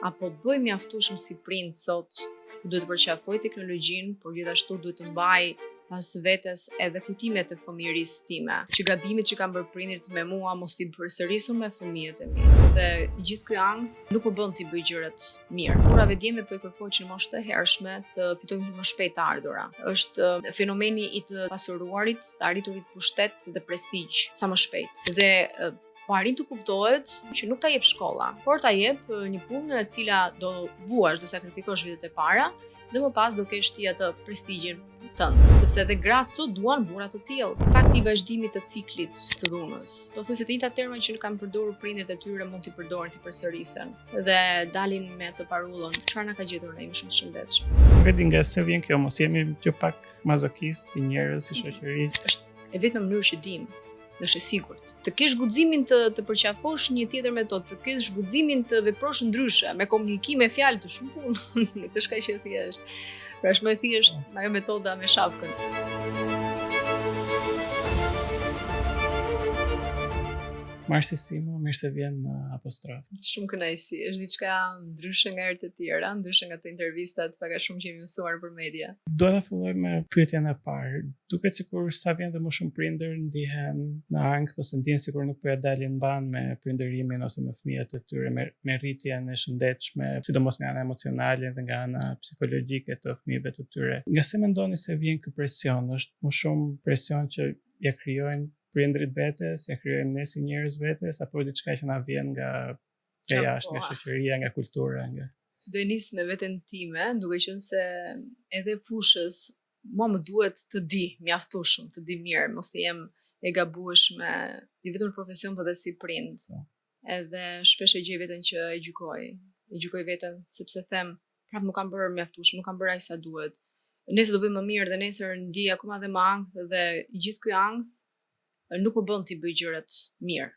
apo bëj mjaftueshëm si prind sot, duhet të përqafoj teknologjinë, por gjithashtu duhet të mbaj pas vetes edhe kujtimet e fëmijërisë time, që gabimet që kanë bërë prindërit me mua mos t'i përsërisun me fëmijët e mi. Dhe i gjithë ky ankth nuk më bën t'i bëj gjërat mirë. Burrave djemve po i kërkoj që në moshë të hershme të fitojnë më shpejt të ardhura. Është fenomeni i të pasuruarit, të arriturit pushtet dhe prestigj sa më shpejt. Dhe po arrin të kuptohet që nuk ta jep shkolla, por ta jep një punë e cila do vuash, do sakrifikosh vitet e para dhe më pas do kesh ti atë prestigjin tënd, sepse edhe gratë sot duan burra të tillë. Fakti i vazhdimit të ciklit të dhunës. Do thosë se të njëjtat terma që nuk kanë përdorur prindërit e tyre mund t'i përdorin, t'i përsërisen dhe dalin me të parullën. Çfarë na ka gjetur ne, jemi shumë të shëndetshëm. Vetë nga se vjen kjo, mos jemi që pak mazokist si njerëz, si shoqëri. Është e vetëm mënyrë që dim. Dhe është e sigurt. Të kesh guximin të përqafosh një tjetër metodë, të kesh guximin të veprosh ndryshe, me komunikim, me fjalë të shumë punë. Nuk është kaq e thjeshtë. Pra është më e thjeshtë ajo metoda me shapkën. Marxisimo, mirë se vjen në apostrof. Shumë kënaqësi, është diçka ndryshe nga herët e tjera, ndryshe nga të intervistat, pak a shumë që jemi mësuar për media. Do ta filloj me pyetjen e parë. Duket sikur sa vjen dhe më shumë prindër ndihen në ankth ose ndihen sikur nuk po ja dalin mban me prindërimin ose me fëmijët e tyre, me rritjen e shëndetshme, sidomos nga ana emocionale dhe nga ana psikologjike të fëmijëve të tyre. Nga se mendoni se vjen ky presion? Është më shumë presion që ja krijojnë prindrit vetes, ja krijojmë ne si njerëz vetes, apo diçka që na vjen nga jashtë, nga shoqëria, nga kultura, nga. Do nis me veten time, duke qenë se edhe fushës mua më duhet të di mjaftueshëm, të di mirë, mos të jem e gabueshme, jo vetëm në profesion, por edhe si prind. Edhe shpesh e gjej veten që e gjykoj veten sepse them, prap nuk kam bërë mjaftueshëm, nuk kam bërë aq sa duhet. Nesër do bëj më mirë dhe nesër ndij akoma dhe më ankth dhe i gjithë ky ankth nuk më bën t'i bëj gjërat mirë.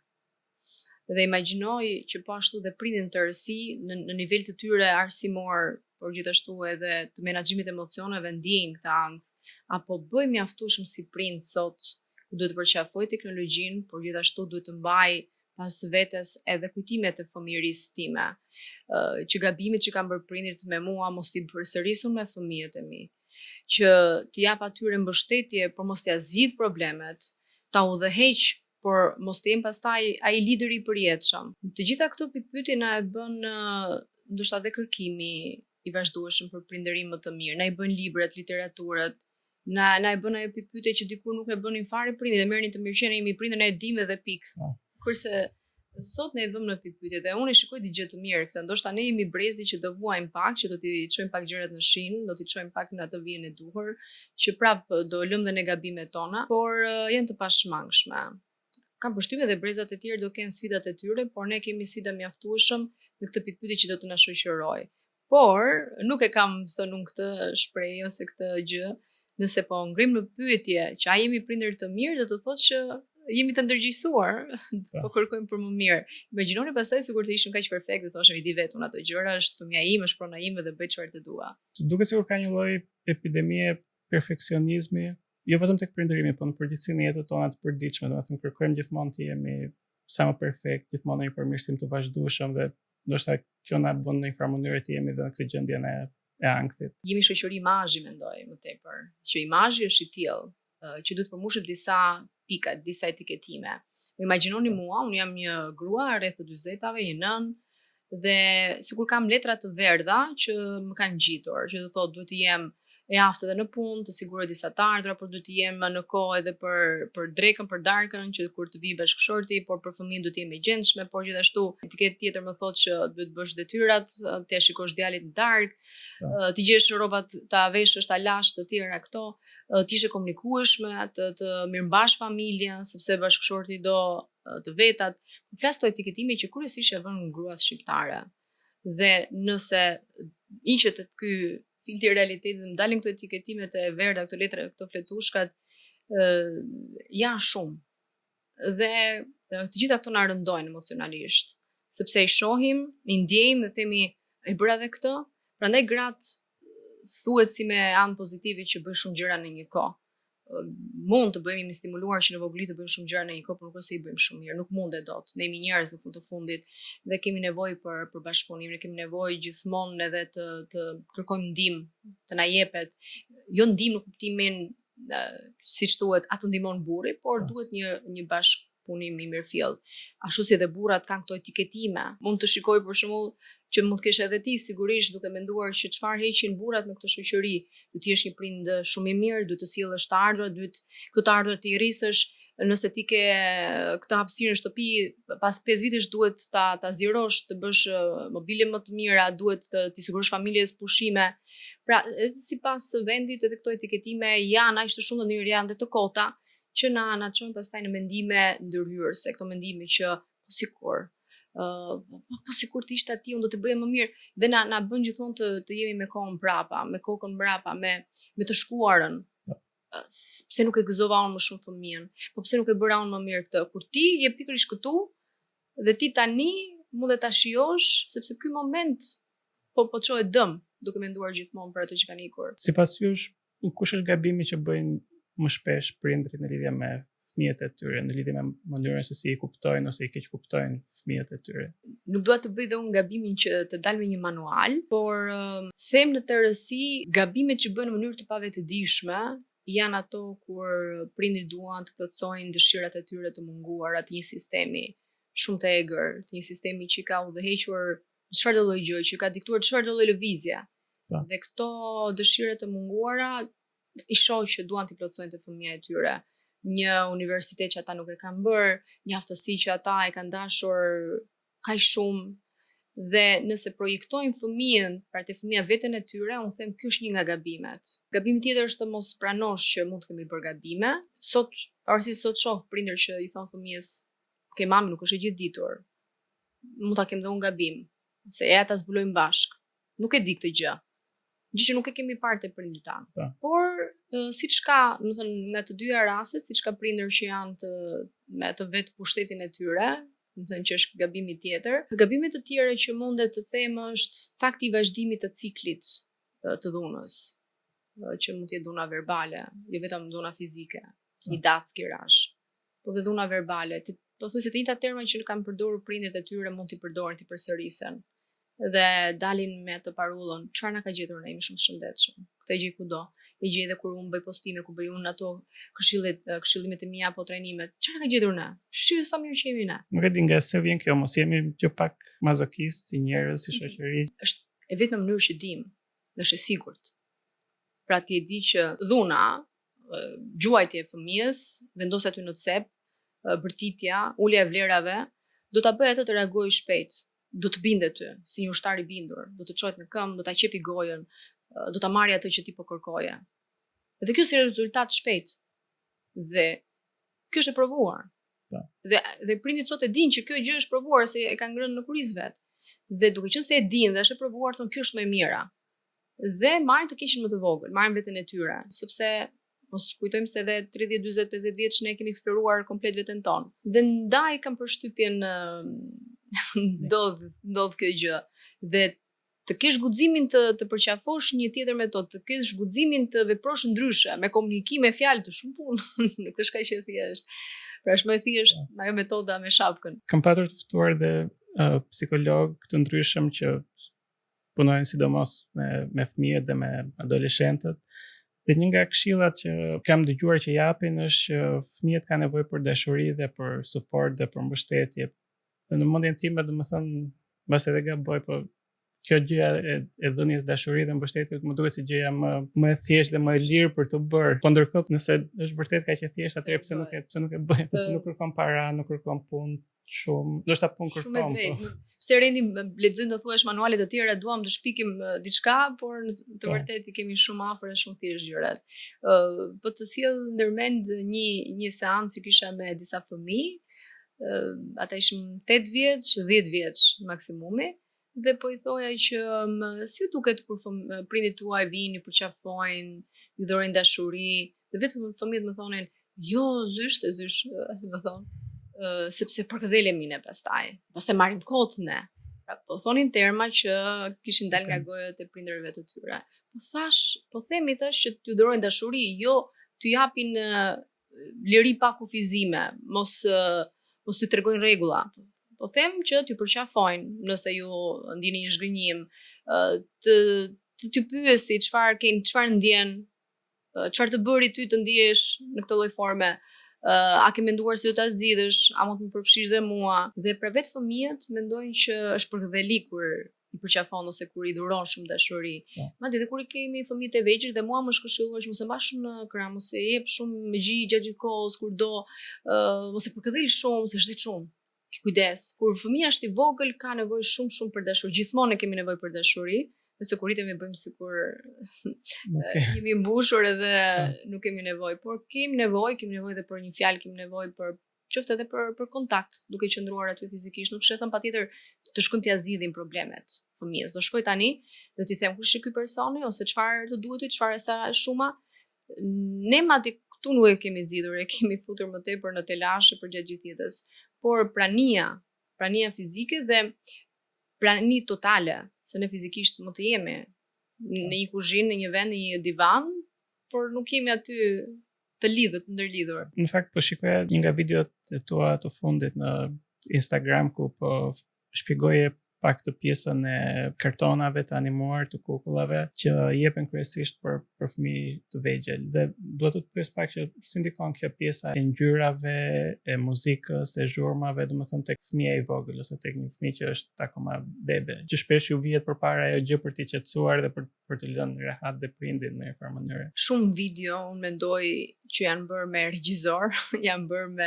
Dhe imagjinoj që po ashtu dhe prindin të rësi në nivel të tyre arsimor, por gjithashtu edhe të menaxhimit të emocioneve ndjejnë këtë ankth, apo bëj mjaftueshëm si prind sot, ku duhet të përqafoj teknologjinë, por gjithashtu duhet të mbaj pas vetes edhe kujtimet e fëmijërisë time, që gabimet që kanë bërë prindërit me mua mos t'i përsërisun me fëmijët e mi, që t'i jap atyre mbështetje, por mos t'ia zgjidh problemet, ta udhëheq, por mos të jem pastaj ai lideri i përjetshëm. Të gjitha këto pikpyetje na e bën ndoshta edhe kërkimi i vazhdueshëm për prindërim më të mirë. Na i bën librat, literaturat, na e bën ajo pikpyetje që dikur nuk e bënin fare prindërit, e merrnin të mirëqenie, jemi prindër, ne e dimë edhe pikë. Kurse sot ne e vëmë në pikpyetje dhe unë e shikoj di gjë të mirë këtë. Ndoshta ne jemi brezi që do vuajmë pak, që do t'i çojmë pak gjërat në shinë, do t'i çojmë pak në atë vijën e duhur, që prap do lëmë dhe ne gabimet tona, por janë të pashmangshme. Kam përshtypjen dhe brezat e tjerë do kenë sfidat e tyre, por ne kemi sfida mjaftueshëm në këtë pikpyetje që do të na shoqërojë. Por nuk e kam thënë unë këtë shprehje ose këtë gjë, nëse po ngrim në pyetje që a jemi prindër të mirë, do të thotë që jemi të ndërgjegjësuar, po kërkojmë për më mirë. Imagjinoni pastaj sikur të ishim kaq perfekt dhe thoshim i di vetun ato gjëra, është fëmia ime, është prona ime dhe bëj çfarë të dua. Duket sikur ka një lloj epidemie perfeksionizmi, jo vetëm tek prindërimi, por në përgjithësi në jetën tonë të përditshme, domethënë kërkojmë gjithmonë të jemi sa më perfekt, gjithmonë një përmirësim të vazhdueshëm dhe ndoshta kjo na bën në një farë mënyrë të jemi edhe në këtë gjendjen e ankthit. Jemi shoqëri imazhi, mendoj më tepër, që imazhi është i tillë që duhet përmbushet disa pika, disa etiketime. Imagjinoni mua, unë jam një grua rreth të 40-tave, një nën, dhe sikur kam letra të verdha që më kanë ngjitur, që do thotë duhet të jem e aftë edhe në punë, të siguroj disa të ardhra, por duhet të jem në kohë edhe për drekën, për darkën, që kur të vi bashkëshorti, por për fëmijën duhet të jem e gjendshme, por gjithashtu etiketë tjetër më thotë që duhet të bësh detyrat, të shikosh djalit në darkë, të gjesh rrobat, ta veshësh, ta lash, të tjera këto, të ishe komunikueshme, të mirëmbash familjen, sepse bashkëshorti do të vetat. Flas këto etiketime që kryesisht e vënë gruas shqiptare. Dhe nëse hiqet ky filtri i realitetit, më dalin këto etiketimet e verda, këto letra, këto fletushkat, janë shumë. Dhe të gjitha këto na rëndojnë emocionalisht, sepse i shohim, i ndjejmë dhe themi e bëra edhe këtë. Prandaj gratë thuhet si me anë pozitive që bëj shumë gjëra në një kohë. mund të bëjmë jemi stimuluar që në vogëli të bëjmë shumë gjëra në një kohë, por nuk se i bëjmë shumë mirë, nuk mundet dot. Ne jemi njerëz në fund të fundit dhe kemi nevojë për bashkëpunim, ne kemi nevojë gjithmonë edhe të kërkojmë ndihmë, të na jepet, jo ndihmë në kuptimin siç thuhet, atë ndihmon burri, por duhet një bashkëpunim i mirëfillt. Ashtu si edhe burrat kanë këto etiketime. Mund të shikoj për shembull që mund të kesh edhe ti sigurisht duke menduar që çfarë heqin burrat në këtë shoqëri. Duhet të jesh një prind shumë i mirë, duhet të sjellësh të ardhurat, duhet këto ardhurat të i rrisësh. Nëse ti ke këtë hapësirë në shtëpi, pas 5 vitesh duhet ta zirosh, të bësh mobile më të mira, duhet të sigurosh familjes pushime. Pra, sipas vendit edhe këto etiketime janë aq të shumta në një janë dhe të kota që na çojnë pastaj në mendime ndërhyrëse, këto mendime që po sikur të ishte aty, unë do të bëja më mirë dhe na bën gjithmonë të jemi me kohën mbrapa, me kokën mbrapa, me të shkuarën. Pse nuk e gëzova unë më shumë fëmijën? Po pse nuk e bëra unë më mirë këtë? Kur ti je pikërisht këtu dhe ti tani mund ta shijosh sepse ky moment po çohet dëm, duke menduar gjithmonë për ato që kanë ikur. Sipas jush, kush është gabimi që bëjnë më shpesh prindrit në lidhje me fëmijët e tyre, në lidhje me mënyrën se si i kuptojnë ose i keq kuptojnë fëmijët e tyre? Nuk dua të bëj dhe unë gabimin që të dal me një manual, por them në tërësi gabimet që bën në mënyrë të pavetëdijshme janë ato kur prindrit duan të plotësojnë dëshirat e tyre të munguara të një sistemi shumë të egër, të një sistemi që ka udhëhequr çfarë do lloj gjë, që ka diktuar çfarë do lloj lëvizje. Dhe këto dëshire të munguara i shoh që duan të plotësojnë të fëmijët e tyre. Një universitet që ata nuk e kanë bërë, një aftësi që ata e kanë dashur kaq shumë. Dhe nëse projektojnë fëmijën, pra te fëmia veten e tyre, unë them ky është një nga gabimet. Gabimi tjetër është të mos pranosh që mund të kemi bërë gabime. Sot, pavarësisht sot shoh prindër që i thon fëmijës, "Ke mami, nuk është e gjithë ditur. Mund ta kem dhe unë gabim, se ja ta zbulojmë bashk." Nuk e di këtë gjë. Gjë që nuk e kemi parë te prindërit tanë. Por siç ka, do të thënë, nga të dyja rastet, siç ka prindër që janë me të vetë pushtetin e tyre, do të thënë që është gabimi tjetër. Gabime të tjera që mundet të them është fakti i vazhdimit të ciklit të dhunës, që mund të jetë dhuna verbale, jo vetëm dhuna fizike, një dackirash, por dhe dhuna verbale. Pothuajse të njëjtat terma që kanë përdorur prindërit e tyre mund t'i përdorin, t'i përsërisen. Dhe dalin me atë parullën, çfarë na ka gjetur ne, jemi shumë të shëndetshëm. Këtë gjej kudo. E gjej edhe kur unë bëj postime, kur bëj unë ato këshillimet e mia apo trajnimet. Çfarë na ka gjetur ne? Shihë sa mirë që jemi ne. Nuk e di nga se vjen kjo, mos jemi që pak mazokist si njerëz, si shoqëri. Është e vetëm mënyrë që dim, dhe është e sigurt. Pra ti e di që dhuna, gjuajtja e fëmijës, vendos aty në cep, bërtitja, ulja e vlerave, do ta bëj atë të reagojë shpejt. Do të bindet ty, si një ushtar i bindur, do të çohet në këmbë, do ta qepi gojën, do ta marrë atë që ti po kërkoje. Dhe kjo si rezultat shpejt. Dhe kjo është e provuar. Dhe prindit sot e dinë që kjo gjë është provuar, se e kanë ngrënë në kuriz vet. Dhe duke qenë se e dinë dhe është e provuar, thonë kjo është më e mira. Dhe marrin të keqin më të vogël, marrin veten e tyre, sepse mos kujtojmë se edhe 30, 40, 50 vjeç ne kemi eksploruar komplet veten tonë. Dhe ndaj kam përshtypjen ndodh kjo gjë. Dhe të kesh guximin të përqafosh një tjetër metodë, të kesh guximin të veprosh ndryshe, me komunikim, me fjalë, të shumë punë, nuk është kaq e thjeshtë. Pra është më e thjeshtë ajo metoda me shapkën. Kam patur të ftuar dhe psikolog të ndryshëm që punojnë sidomos me fëmijët dhe me adoleshentët. Dhe një nga këshillat që kam dëgjuar që japin është që fëmijët kanë nevojë për dashuri dhe për suport dhe për mbështetje. Dhe në mendjen time, domethënë, mbas edhe gaboj, po kjo gjëja e dhënies dashurie dhe mbështetjes më duket si gjëja më e thjeshtë dhe më e lirë për të bërë. Po ndërkohë, nëse është vërtet kaq e thjeshtë, atëherë pse nuk e bëj? Pse nuk kërkon para, nuk kërkon punë shumë, ndoshta punë kërkon. Shumë drejt. Pse rendi lexojnë të thuash manuale të tjera, duam të shpikim diçka, por të vërtetë i kemi shumë afër e shumë thjesht gjërat. Po të sjell ndërmend një seancë që kisha me disa fëmijë. Ata ishin 8 vjeç, 10 vjeç maksimumi, dhe po i thoja që si ju duket kur prindit tuaj vinë, ju përqafojnë, ju dhurojnë dashuri, dhe vetëm fëmijët më thonin, jo zysh, më thonë, sepse përkëdhelemi ne pastaj marrim kot ne. Po thonin terma që kishin dalë nga gojët e prindërve të tyre. Po themi që t'ju dhurojnë dashuri, jo t'u japin liri pa kufizime, mos t'u tregojnë rregulla. Po them që t'ju përqafojnë nëse ju ndjeni një zhgënjim, t'ju pyesi çfarë ndjen, çfarë të bëri ty të ndihesh në këtë lloj forme. A ke menduar se do ta zgjidhësh, a mund të më përfshish dhe mua? Dhe për vetë fëmijët mendojnë që është përktheli kur i përqafon ose kur i dhuron shumë dashuri. Madje edhe kur i kemi fëmijët e vegjël dhe mua më është këshilluar që mos e mbash shumë në krah, mos e jep shumë me gjatë kohës kurdo, mos e përkthel shumë se është shumë. Ki kujdes. Kur fëmia është i vogël ka nevojë shumë për dashuri. Gjithmonë kemi nevojë për dashuri. Se kur rritemi bëjmë sikur jemi mbushur edhe nuk kemi nevojë, por kemi nevojë edhe për një fjalë, kemi nevojë për qoftë edhe për kontakt, duke qëndruar aty fizikisht. Nuk shethëm patjetër të shkojmë t'ia zgjidhim problemet fëmijës. Do shkoj tani dhe t'i them kush është ky personi ose çfarë të duhet ty, çfarë sa shuma. Ne madje këtu nuk e kemi zgjidhur, e kemi futur më tepër në telashe për gjatë gjithë jetës. Por prania fizike dhe prani totale, se ne fizikisht mund të jemi në një kuzhinë, në një vend, në një divan, por nuk jemi aty të lidhur, të ndërlidhur. Në fakt po shikoja një nga videot e tua të fundit në Instagram ku po shpjegoje pak të pjesën e kartonave të animuar të kukullave që jepen kryesisht për fëmijë të vegjël. Dhe duhet të pyes pak që si ndikon kjo pjesa e ngjyrave, e muzikës, e zhurmave, domethënë tek fëmia i vogël ose tek një fëmijë që është akoma bebe, që shpesh ju vihet përpara ajo gjë për t'i qetësuar dhe për të lënë rehat dhe prindin në një farë mënyre. Shumë video unë mendoj që janë bërë me regjisor, janë bërë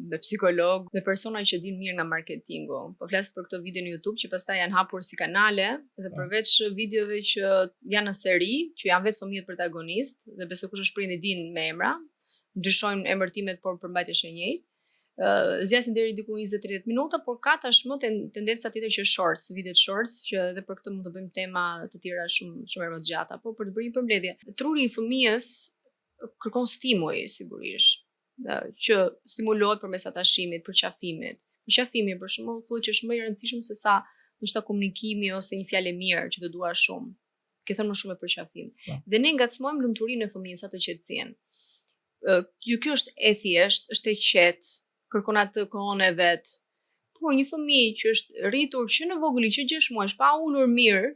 me psikolog, me persona që dinë mirë nga marketingu. Po flas për këtë video në YouTube që pastaj janë hapur si kanale dhe përveç videove që janë në seri, që janë vetë fëmijët protagonist dhe besoj kush është prindi din me emra, ndryshojnë emërtimet por përmbajtja e njëjtë. Zgjasin deri diku 20-30 minuta, por ka tashmë tendenca tjetër që shorts, video shorts, që edhe për këtë mund të bëjmë tema të tjera shumë më të gjata, por për të bërë një përmbledhje. Truri i fëmijës kërkon stimuj sigurisht, që stimulohet përmes atashimit, përqafimit. Përqafimi për shembull thuhet që është më i rëndësishëm se sa ndoshta komunikimi ose një fjalë mirë që të dua shumë. Ke thënë më shumë me përqafim. Dhe ne ngacmojmë lumturinë e fëmijës atë qetësinë. Kjo është e thjeshtë, është e qetë, kërkon atë kohën e vet. Por një fëmijë që është rritur që në vogël që 6 muaj, pa ulur mirë,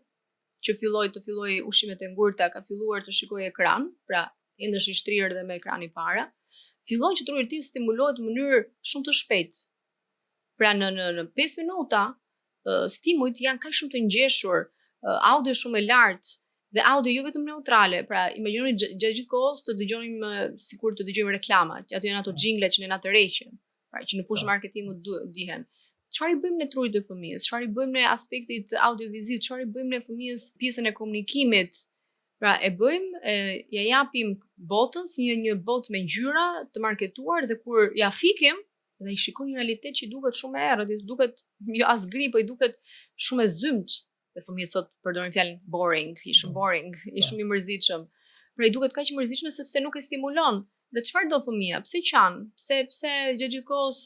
që të filloi ushqimet e ngurta, ka filluar të shikojë ekran, pra ende është i shtrirë dhe me ekranin para, fillon që truri i tij stimulohet në mënyrë shumë të shpejtë. Pra në 5 minuta, stimujt janë kaq shumë të ngjeshur, audio shumë e lartë dhe audio jo vetëm neutrale. Pra imagjinoni gjatë gjithë kohës të dëgjonim sikur të dëgjojmë reklama, ato janë ato jingle që ne na tërheqin. Pra që në fushë marketingut dihen. Çfarë i bëjmë ne trurit të fëmijës? Çfarë i bëjmë ne aspektit audioviziv? Çfarë i bëjmë ne fëmijës pjesën e komunikimit? Pra e bëjmë, ja japim botën si një botë me ngjyra të marketuar dhe kur ja fikim dhe i shikon një realitet që i duket shumë e errët, i duket jo as gri, po i duket shumë e zymt. Dhe fëmijët sot përdorin fjalën boring, i shumë i mërzitshëm. Pra i duket kaq i mërzitshëm sepse nuk e stimulon. Dhe çfarë do fëmia? Pse qan? Pse gjatë gjithë kohës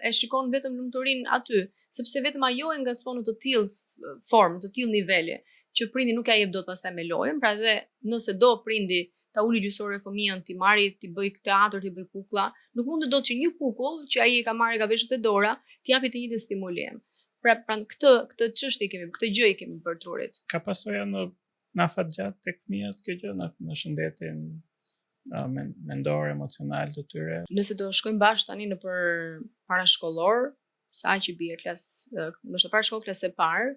e shikon vetëm lumturinë aty? Sepse vetëm ajo e ngacmon në të tillë formë, të tillë nivele, që prindi nuk ja jep dot pastaj me lojën, pra dhe nëse do prindi ta uli gjysore fëmijën, ti marri, ti bëj teatr, ti bëj kukulla, nuk mund të do që një kukull që ai e ka marrë nga veshët e dora, ti japi të njëjtën stimulim. Pra këtë çështje kemi, këtë gjë i kemi bërë trurit. Ka pasojë në afat gjatë tek fëmijët kjo gjë në shëndetin mendor, emocional të tyre. Nëse do shkojmë bashkë tani në për parashkollor, sa që bie klasë, ndoshta parashkollë klasë e parë,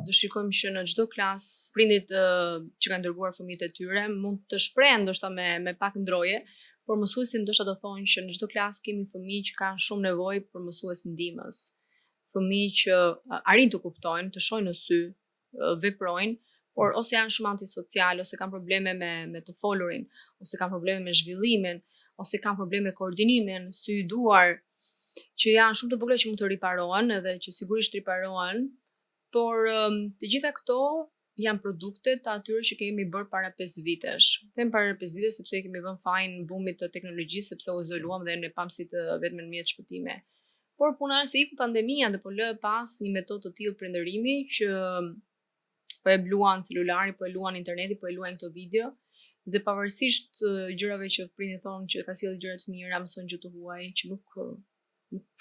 do shikojmë që në çdo klasë prindit që kanë dërguar fëmijët e tyre mund të shprehen ndoshta me pak ndroje, por mësuesit ndoshta do thonë që në çdo klasë kemi fëmijë që kanë shumë nevojë për mësues ndihmës. Fëmijë që arrin të kuptojnë, të shohin në sy, veprojnë, por ose janë shumë antisocial, ose kanë probleme me të folurin, ose kanë probleme me zhvillimin, ose kanë probleme me koordinimin, sy i duar, që janë shumë të vogla që mund të riparohen edhe që sigurisht riparohen, por të gjitha këto janë produkte të atyre që kemi bërë para 5 vitesh. Them para 5 vitesh sepse kemi vënë fajin bumit të teknologjisë, sepse u izoluam dhe ne pam si të vetëm mjet shpëtime. Por puna se iku pandemia dhe po lë pas një metodë të tillë prindërimi që po e bluan celularin, po e luan interneti, po e luan këto video Dhe pavarësisht gjërave që prindit thonë që ka sjellë gjëra të mira, mëson gjë të huaj, që nuk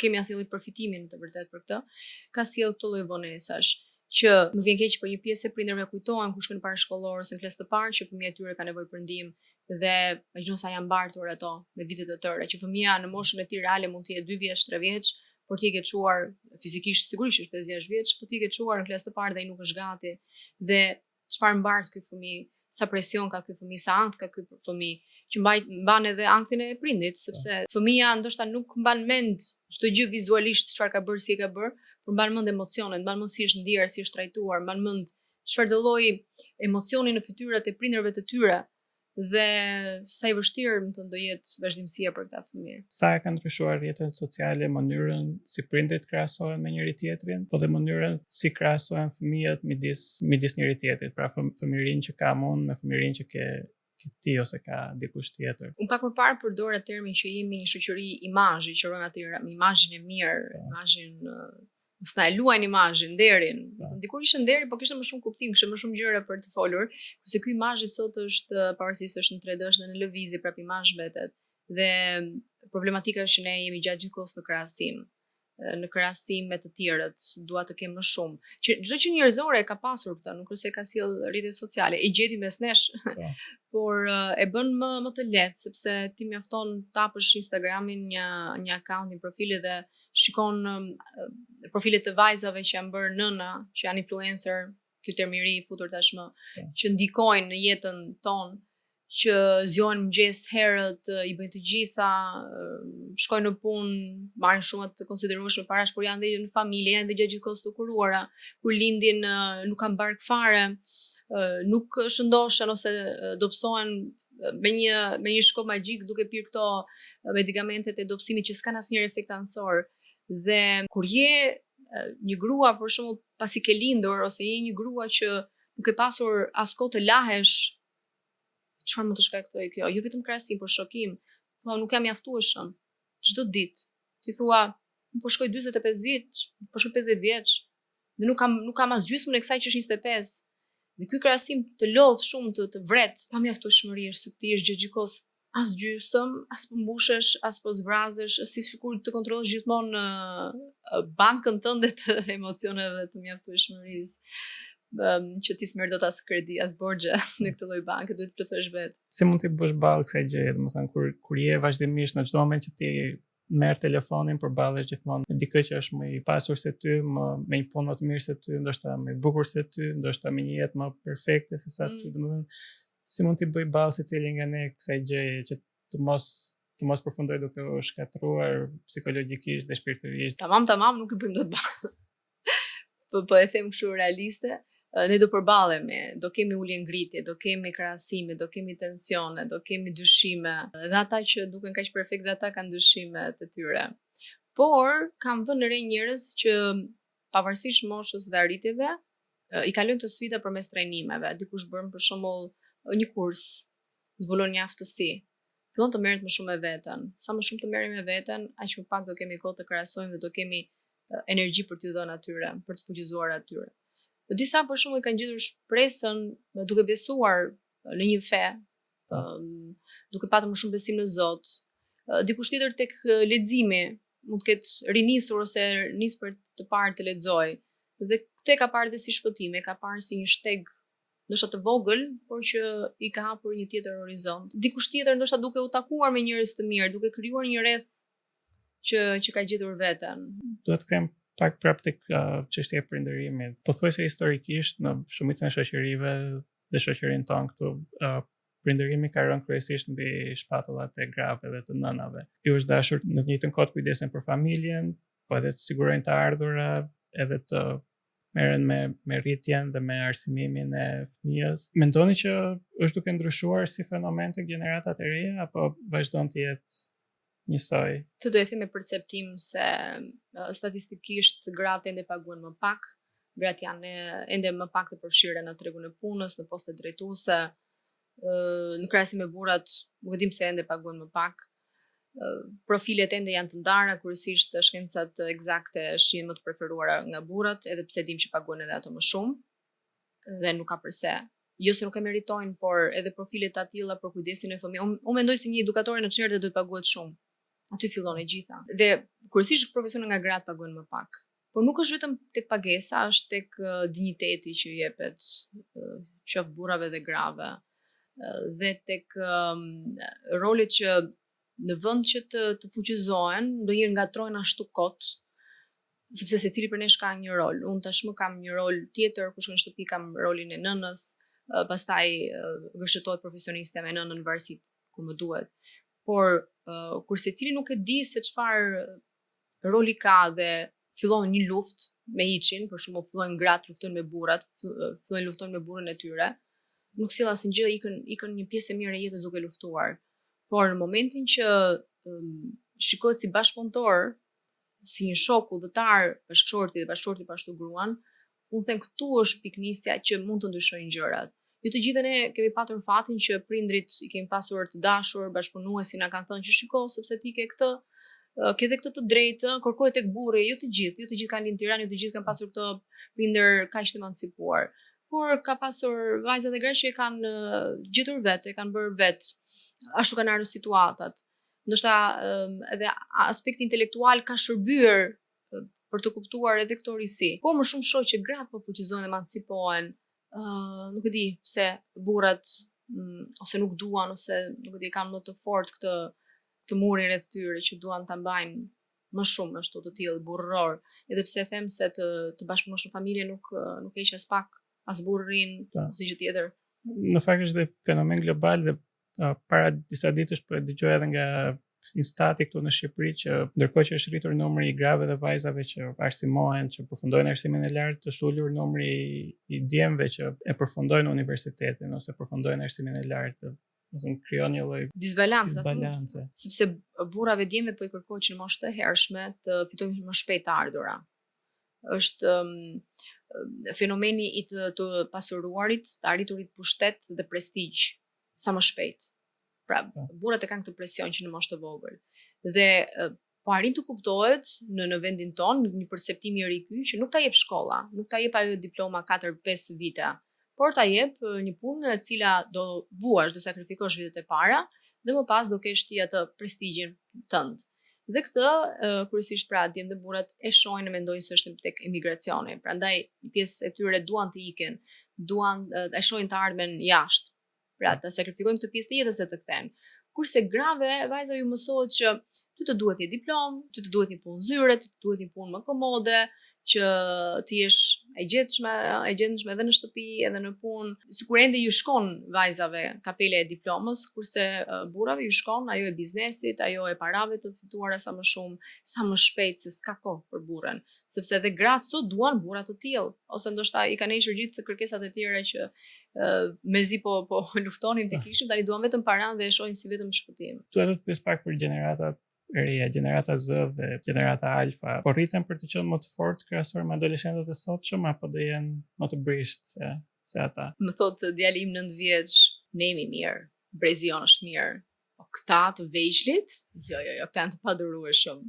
kemi asnjë lloj përfitimi në të vërtetë për këtë, ka sjellë këtë lloj vonesash që më vjen keq për një pjesë e prindërve kujtohen kur shkojnë para shkollor ose në klasë të parë që fëmia e tyre ka nevojë për ndihmë dhe imagjino sa janë mbartur ato me vite të tëra që fëmia në moshën e tij reale mund të jetë 2 vjeç, 3 vjeç, por ti e ke çuar fizikisht sigurisht është 5-6 vjeç, por ti e ke çuar në klasë të parë dhe ai nuk është gati dhe çfarë mbart ky fëmijë, sa presion ka ky fëmijë, sa ankth ka ky fëmijë, që mban edhe ankthin e prindit, sepse fëmia ndoshta nuk mban mend çdo gjë vizualisht çfarë ka bërë, si e ka bërë, por mban mend emocionet, mban mend si është ndier, si është trajtuar, mban mend çfarë do lloj emocioni në fytyrat e prindërve të tyre dhe sa i vështirë do jetë vazhdimësia për këtë fëmijë. Sa e kanë ndryshuar rrjetet sociale mënyrën si prindrit krahasohen me njëri tjetrin, po dhe mënyrën si krahasohen fëmijët midis njëri tjetrit, pra fëmijërinë që kam unë me fëmijërinë që ke ti ose ka dikush tjetër. Unë pak më parë përdora termin që jemi një shoqëri imazhi, që rrojmë atë imazhin e mirë, imazhin mos na e luajnë imazhin, nderin. Dikur ishte nderi, por kishte më shumë kuptim, kishte më shumë gjëra për të folur, kurse ky imazh sot është pavarësisht është në 3D, është në lëvizje prap imazh vetet. Dhe problematika është që ne jemi gjatë gjithkohës në krahasim me të tjerët, dua të kem më shumë. Që çdo që njerëzore ka pasur këtë, nuk është se ka sjell rrjetet sociale, e gjeti mes nesh, por e bën më të lehtë sepse ti mjafton tapësh Instagramin një account, një profil dhe shikon profilet të vajzave që janë bërë nëna, që janë influencer, ky term i ri i futur tashmë, që ndikojnë në jetën tonë, që zgjohen mëngjes herët, i bëjnë të gjitha, shkojnë në punë, marrin shumë të konsiderueshme parash, por janë dhe në familje, janë dhe gjatë gjithkohës të kuruara, kur lindin nuk kanë bark fare, nuk shëndoshen ose dobësohen me një shkop magjik duke pirë këto medikamentet e dobësimit që s'kan asnjë efekt ansor. Dhe kur je një grua për shembull pasi ke lindur ose je një grua që nuk e pasur as kohë të lahesh, çfarë mund të shkaktoj kjo? Jo vetëm krahasim, por shokim. Po nuk jam mjaftueshëm. Çdo ditë ti thua, po shkoj 45 vjeç, po shkoj 50 vjeç, dhe nuk kam as gjysmën e kësaj që është 25. Dhe ky krahasim të lodh shumë të vret, pa mjaftueshmëri është se ti je gjithkohës as gjysëm, as po mbushesh, as po zbrazesh, si sikur të kontrollosh gjithmonë bankën tënde të emocioneve të mjaftueshmërisë. Që ti s'merr dot as kredi, as borxhe në këtë lloj banke, duhet të plotësosh vetë. Si mund të bësh ballë kësaj gjëje, domethënë kur je vazhdimisht në çdo moment që ti merr telefonin përballesh gjithmonë me dikë që është më i pasur se ty, me një punë më të mirë se ty, ndoshta më i bukur se ty, ndoshta me një jetë më perfekte se sa ty, domethënë si mund të bëj ballë secili nga ne kësaj gjëje që të mos përfundoj duke u shkatruar psikologjikisht dhe shpirtërisht. Tamam, nuk i bëjmë dot ballë. Po e them kështu realiste. Ne do përballemi, do kemi ulje ngritje, do kemi krahasime, do kemi tensione, do kemi dyshime. Dhe ata që duken kaq perfekt, dhe ata kanë dyshime të tyre. Por kam vënë re njerëz që pavarësisht moshës dhe arritjeve, i kalojnë të sfida përmes trajnimeve. Dikush bën për shembull një kurs, zbulon një aftësi. Fillon të merret më shumë me veten. Sa më shumë të merrem me veten, aq më pak do kemi kohë të krahasojmë dhe do kemi energji për t'i dhënë atyre, për të fuqizuar atyre. Disa për shembull kanë gjetur shpresën duke besuar në një fe, duke patur më shumë besim në Zot. Dikush tjetër tek leximi mund të ketë rinisur ose nis për të parë të lexojë. Dhe këtë ka parë dhe si shpëtim, e ka parë si një shteg ndoshta të vogël, por që i ka hapur një tjetër horizont. Dikush tjetër ndoshta duke u takuar me njerëz të mirë, duke krijuar një rreth që ka gjetur veten. Duhet të them pak prap tek çështja e prindërimit. Pothuajse historikisht në shumicën e shoqërive dhe shoqërinë tonë këtu prindërimi ka rënë kryesisht mbi shpatullat e grave dhe të nënave. Ju është dashur në të njëjtën kohë të kujdesen për familjen, po edhe të sigurojnë të ardhura, edhe të merren me rritjen dhe me arsimimin e fëmijës. Mendoni që është duke ndryshuar si fenomen tek gjeneratat e reja apo vazhdon të jetë njësoj? Të do e them me perceptim se statistikisht gratë ende paguhen më pak, gratë janë ende më pak të përfshira në tregun e punës, në poste drejtuese, në krahasim me burrat, nuk e dim pse ende paguhen më pak. Profilet ende janë të ndara, kryesisht shkencat eksakte shihen më të preferuara nga burrat, edhe pse dim që paguhen edhe ato më shumë, dhe nuk ka përse jo se nuk e meritojnë, por edhe profilet të tilla për kujdesin e fëmijës. Unë mendoj se një edukatore në çerdhe duhet paguhet shumë. Aty fillon e gjitha. Dhe kryesisht profesionet nga gratë paguhen më pak. Por nuk është vetëm tek pagesa, është tek dinjiteti që jepet qoftë burrave dhe grave. Dhe tek rolet që në vend që të fuqizohen, ndonjëherë ngatrojnë ashtu kot, sepse secili për nesh ka një rol. Unë tashmë kam një rol tjetër, kur shkoj në shtëpi kam rolin e nënës, pastaj gëshëtohet profesioniste me nënën varësi kur më duhet. Por kur secili nuk e di se çfarë roli ka dhe fillon një luftë me hiçin, për shembull fillojnë gratë luftojnë me burrat, fillojnë luftojnë me burrin e tyre, nuk sjell asnjë gjë, ikën një pjesë e mirë e jetës duke luftuar. Por në momentin që shikohet si bashkëpunëtor, si një shok udhëtar bashkëshorti dhe bashkëshorti po ashtu gruan, unë them këtu është piknisja që mund të ndryshojnë gjërat. Jo të gjithë ne kemi patur fatin që prindrit i kemi pasur të dashur, bashkëpunuesi na kanë thënë që shiko sepse ti ke këtë, ke edhe këtë të drejtë, kërkoj tek burri, jo të gjithë kanë lind në Tiranë, jo të gjithë kanë pasur këtë prindër kaq të emancipuar. Por ka pasur vajza dhe gra që e kanë gjetur vetë, e kanë bërë vetë, ashtu kanë ardhur situatat. Ndoshta edhe aspekti intelektual ka shërbyer për të kuptuar edhe këtë risi. Po më shumë shoh që gratë po fuqizohen dhe emancipohen. Nuk e di pse burrat ose nuk duan ose nuk e di kanë më të fortë këtë murin rreth tyre që duan ta mbajnë më shumë ashtu të tillë burror. Edhe pse them se të bashkëpunosh në familje nuk heq as pak as burrin as gjë tjetër. Në fakt është dhe fenomen global dhe para disa ditësh po e dëgjoj edhe nga Instati këtu në Shqipëri që ndërkohë që është rritur numri i grave dhe vajzave që arsimohen, që përfundojnë arsimin e lartë, është ulur numri i djemve që e përfundojnë universitetin ose përfundojnë arsimin e lartë. Ose krijon një lloj disbalance. Sepse burrave djemve po i kërkohet që në moshë të hershme të fitojnë më shpejt të ardhurat. Është fenomeni i të pasuruarit, të arriturit pushtet dhe prestigj sa më shpejt. Pra, burrat e kanë këtë presion që në moshë të vogël. Dhe po arrin të kuptohet në vendin tonë një perceptim i ri ky që nuk ta jep shkolla, nuk ta jep ajo diploma 4-5 vite, por ta jep një punë e cila do vuash, do sakrifikosh vitet e para dhe më pas do kesh ti atë prestigjin tënd. Dhe këtë kryesisht pra djemt dhe burrat e shohin e mendojnë se është tek emigracioni. Prandaj një pjesë e tyre duan të ikin, duan e shohin të ardhmen jashtë. Pra të sakrifikojnë këtë pjesë të jetës dhe të kthehen. Kurse grave, vajza ju mësohet që ty të duhet një diplom, ty të duhet një punë zyre, ty të duhet një punë më komode, që ti jesh e gjetshme edhe në shtëpi, edhe në punë. Sikur ende ju shkon vajzave kapele e diplomës, kurse burrave ju shkon ajo e biznesit, ajo e parave të fituara sa më shumë, sa më shpejt, se s'ka kohë për burrën. Sepse edhe gratë sot duan burra të tillë, ose ndoshta i kanë hequr gjithë kërkesat e tjera që mezi po luftonin të kishim, tani duan vetëm paranë dhe e shohin si vetëm shpëtim. Duhet të pyes pak për gjeneratat e reja, gjenerata Z dhe gjenerata Alfa. Po rriten për të qenë më të fortë krahasuar me adoleshentët e sotshëm apo do jenë më të brisht se ata? Më thotë djali im 9 vjeç, ne jemi mirë, brezi jon është mirë. Po këta të vegjëlit? Jo, këta janë të padurueshëm.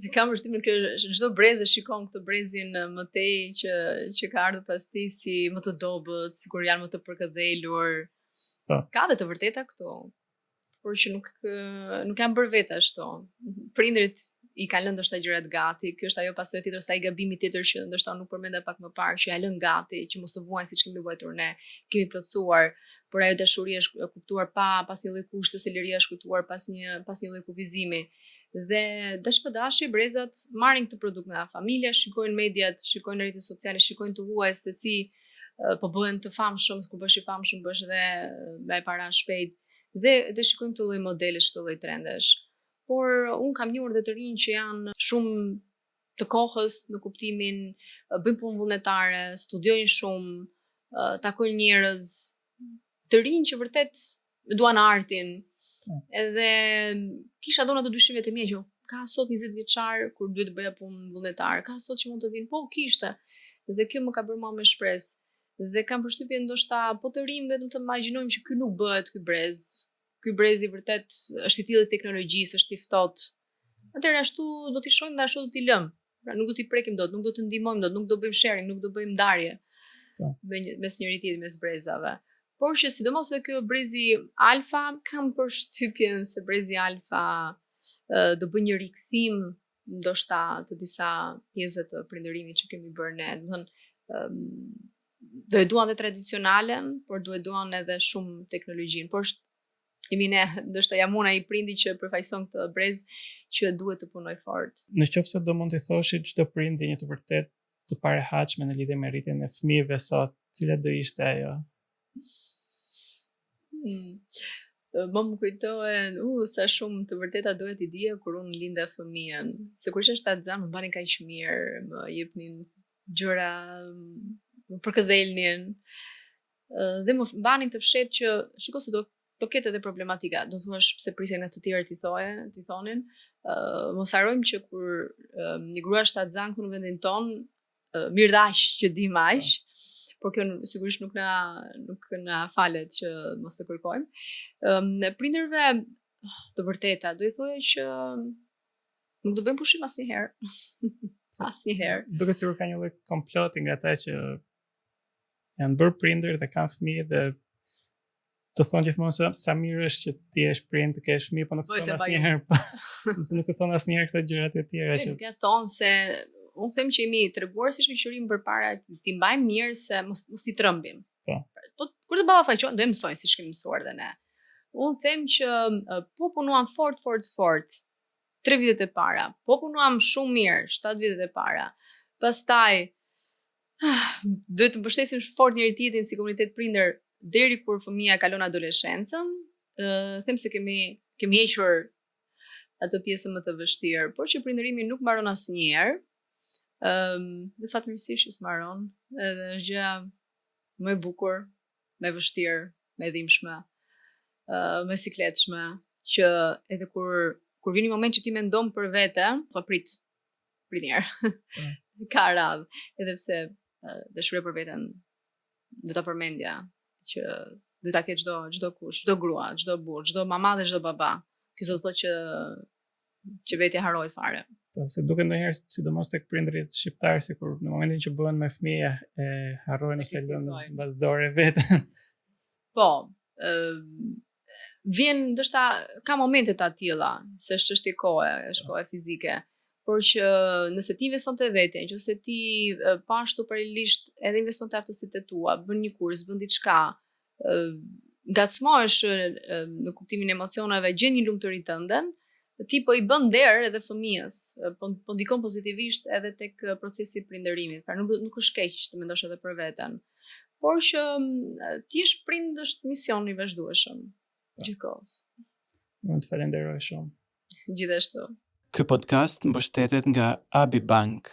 Dhe kam vështimin që çdo brez e shikon këtë brezin më tej që ka ardhur pas tij si më të dobët, sikur janë më të përkëdhelur. Ka dhe të vërteta këtu, por që nuk janë bërë vetë ashtu. Prindrit i kanë lënë ndoshta gjërat gati. Ky është ajo pasojë tjetër sa i gabimi tjetër që ndoshta nuk përmenda pak më parë, që ja lën gati, që mos të vuajnë siç kemi vuajtur ne. Kemi plotësuar, por ajo dashuri është kuptuar pas një lloj kushti ose liria është kuptuar pas një lloj kufizimi. Dhe dash për dashi brezat marrin këtë produkt nga familja, shikojnë mediat, shikojnë rrjetet sociale, shikojnë të huaj se si po bëhen të famshëm, kur bësh i famshëm bësh edhe me para shpejt. Dhe shikojnë këtë lloj modelesh, këtë lloj trendesh. Por un kam njohur dhe të rinj që janë shumë të kohës në kuptimin bëjnë punë vullnetare, studiojnë shumë, takojnë njerëz të rinj që vërtet duan artin. Edhe kisha dhënë ato dyshimet e mia që ka sot 20 vjeçar kur duhet të bëja punë vullnetare, ka sot që mund të vinë, po kishte. Dhe kjo më ka bërë mua me shpresë. Dhe kam përshtypjen ndoshta po të rim vetëm të imagjinojmë që ky nuk bëhet ky brez. Ky brezi vërtet është i tillë teknologjisë, është i ftohtë. Atëherë ashtu do t'i shohim dhe ashtu do t'i lëm. Pra nuk do t'i prekim dot, nuk do të ndihmojmë dot, nuk do bëjmë sharing, nuk do bëjmë ndarje. mes njëri tjetrit, mes brezave. Por që sidomos edhe ky brezi alfa, kam përshtypjen se brezi alfa do bëj një rikthim ndoshta të disa pjesëve të prindërimit që kemi bërë ne. Do do e duan dhe tradicionalen, por do e duan edhe shumë teknologjinë. Por jemi ne, ndoshta jam unë ai prindi që përfaqëson këtë brez që duhet të punoj fort. Në qoftë se do mund të thoshi çdo prindi një të vërtet të parehatshme në lidhje me rritjen e fëmijëve sot, cila do ishte ajo? Më kujtohen, sa shumë të vërteta dohet i dija kur unë linda fëmijën. Se kur isha shtatzan, më banin kaq mirë, më jepnin gjëra, më përkëdhelnin. Dhe më banin të fshet që shiko se do ketë edhe problematika. Do thuash pse prisje nga të tjerë ti thonin. Mos harrojmë që kur një grua shtatzan këtu në vendin ton, mirdash që di maq, por kjo sigurisht nuk na falet që mos të kërkojmë. Në prindërve të vërteta, do i thoja që nuk do bëjmë pushim asnjëherë. Asnjëherë. Duket sikur ka një lloj komploti nga ata që janë bërë prindër dhe kanë fëmijë dhe të thonë gjithmonë sa mirë është që ti je prind të kesh fëmijë, po nuk thonë asnjëherë. Nuk të thonë asnjëherë këto gjërat e tjera që nuk e thonë se unë them që jemi treguar si shoqëri përpara ti mbajmë mirë se mos ti trëmbim. Po kur të ballafaqohen do të mësojnë siç kemi mësuar dhe ne. Unë them që po punuam fort 3 vitet e para. Po punuam shumë mirë 7 vitet e para. Pastaj duhet të mbështesim fort njëri tjetrin si komunitet prindër deri kur fëmia kalon adoleshencën. Them se kemi hequr atë pjesën më të vështirë, por që prindërimi nuk mbaron asnjëherë. Dhe fatmirësisht s'mbaron, edhe është gjë më e bukur, më e vështirë, më e dhimbshme, më e sikletshme, që edhe kur vjen një moment që ti mendon për vete, thua prit një herë. Ka radhë, edhe pse dashuria për veten do ta përmendja që do ta ketë çdo kush, çdo grua, çdo burr, çdo mama dhe çdo baba. Kjo do të thotë që vetja harohet fare. Se duket ndonjëherë sidomos tek prindërit shqiptar se kur në momentin që bëhen me fëmijë e harrojnë ose lënë bazdore veten. Po, vjen ndoshta ka momente të tilla, se është çështje kohe, është kohë fizike, por që nëse ti investon te veten, nëse ti pa ashtu paralelisht edhe investon te aftësitë tua, bën një kurs, bën diçka, ngacmohesh në kuptimin e emocioneve, gjen një lumturi tënden, ti po i bën derë edhe fëmijës, po ndikon pozitivisht edhe tek procesi i prindërimit. Pra nuk është keq të mendosh edhe për veten. Por që ti je prind është mision i vazhdueshëm gjithkohës. Unë të falenderoj shumë. Gjithashtu. Ky podcast mbështetet nga Abi Bank.